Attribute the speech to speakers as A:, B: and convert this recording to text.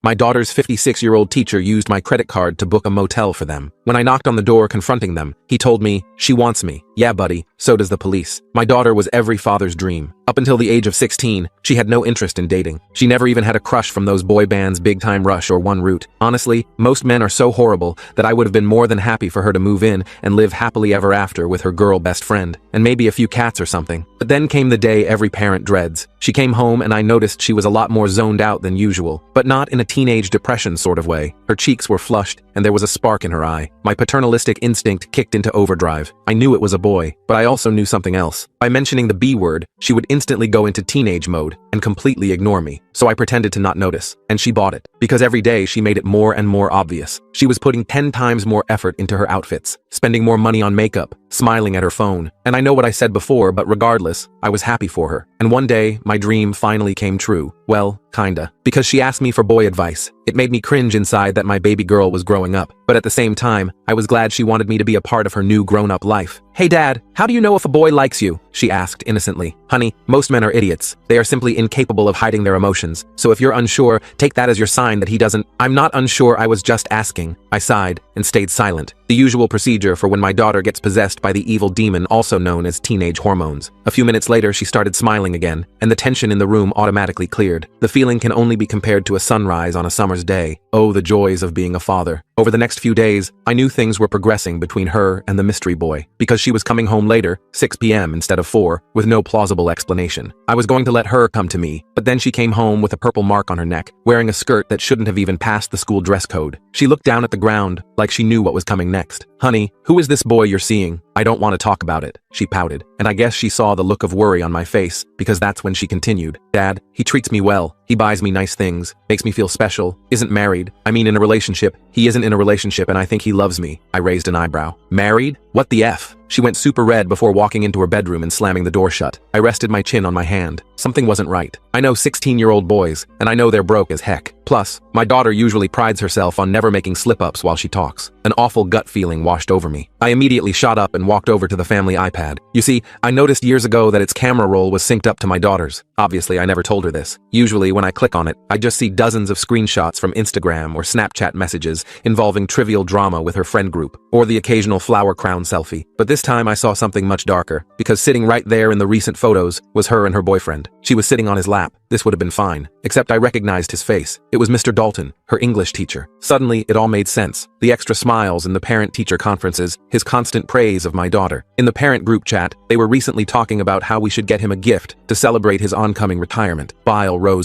A: My daughter's 56-year-old teacher used my credit card to book a motel for them. When I knocked on the door confronting them, he told me, "She wants me." Yeah, buddy, so does the police. My daughter was every father's dream. Up until the age of 16, she had no interest in dating. She never even had a crush from those boy bands Big Time Rush or One Root. Honestly, most men are so horrible that I would have been more than happy for her to move in and live happily ever after with her girl best friend, and maybe a few cats or something. But then came the day every parent dreads. She came home and I noticed she was a lot more zoned out than usual, but not in a teenage depression sort of way. Her cheeks were flushed and there was a spark in her eye. My paternalistic instinct kicked into overdrive. I knew it was a boy, but I also knew something else. By mentioning the B word, she would instantly go into teenage mode and completely ignore me. So I pretended to not notice, and she bought it. Because every day she made it more and more obvious. She was putting 10 times more effort into her outfits, spending more money on makeup, smiling at her phone. And I know what I said before, but regardless, I was happy for her. And one day, my dream finally came true. Well, kinda. Because she asked me for boy advice. It made me cringe inside that my baby girl was growing up. But at the same time, I was glad she wanted me to be a part of her new grown-up life. "Hey Dad, how do you know if a boy likes you?" she asked innocently. "Honey, most men are idiots. They are simply incapable of hiding their emotions. So if you're unsure, take that as your sign that he doesn't." "I'm not unsure, I was just asking." I sighed and stayed silent. The usual procedure for when my daughter gets possessed by the evil demon also known as teenage hormones. A few minutes later, she started smiling again, and the tension in the room automatically cleared. The feeling can only be compared to a sunrise on a summer's day. Oh, the joys of being a father. Over the next few days, I knew things were progressing between her and the mystery boy, because she was coming home later, 6 p.m. instead of 4, with no plausible explanation. I was going to let her come to me, but then she came home with a purple mark on her neck, wearing a skirt that shouldn't have even passed the school dress code. She looked down at the ground, like she knew what was coming next. "Honey, who is this boy you're seeing?" "I don't want to talk about it," she pouted, and I guess she saw the look of worry on my face, because that's when she continued. "Dad, he treats me well. He buys me nice things, makes me feel special, isn't married. I mean in a relationship. He isn't in a relationship and I think he loves me." I raised an eyebrow. "Married? What the F?" She went super red before walking into her bedroom and slamming the door shut. I rested my chin on my hand. Something wasn't right. I know 16-year-old boys, and I know they're broke as heck. Plus, my daughter usually prides herself on never making slip-ups while she talks. An awful gut feeling washed over me. I immediately shot up and walked over to the family iPad. You see, I noticed years ago that its camera roll was synced up to my daughter's. Obviously, I never told her this. Usually, when I click on it, I just see dozens of screenshots from Instagram or Snapchat messages involving trivial drama with her friend group, or the occasional flower crown selfie. But this time I saw something much darker, because sitting right there in the recent photos was her and her boyfriend. She was sitting on his lap. This would have been fine, except I recognized his face. It was Mr. Dalton, her English teacher. Suddenly, it all made sense. The extra smiles in the parent-teacher conferences, his constant praise of my daughter. In the parent group chat, they were recently talking about how we should get him a gift to celebrate his oncoming retirement. Bile rose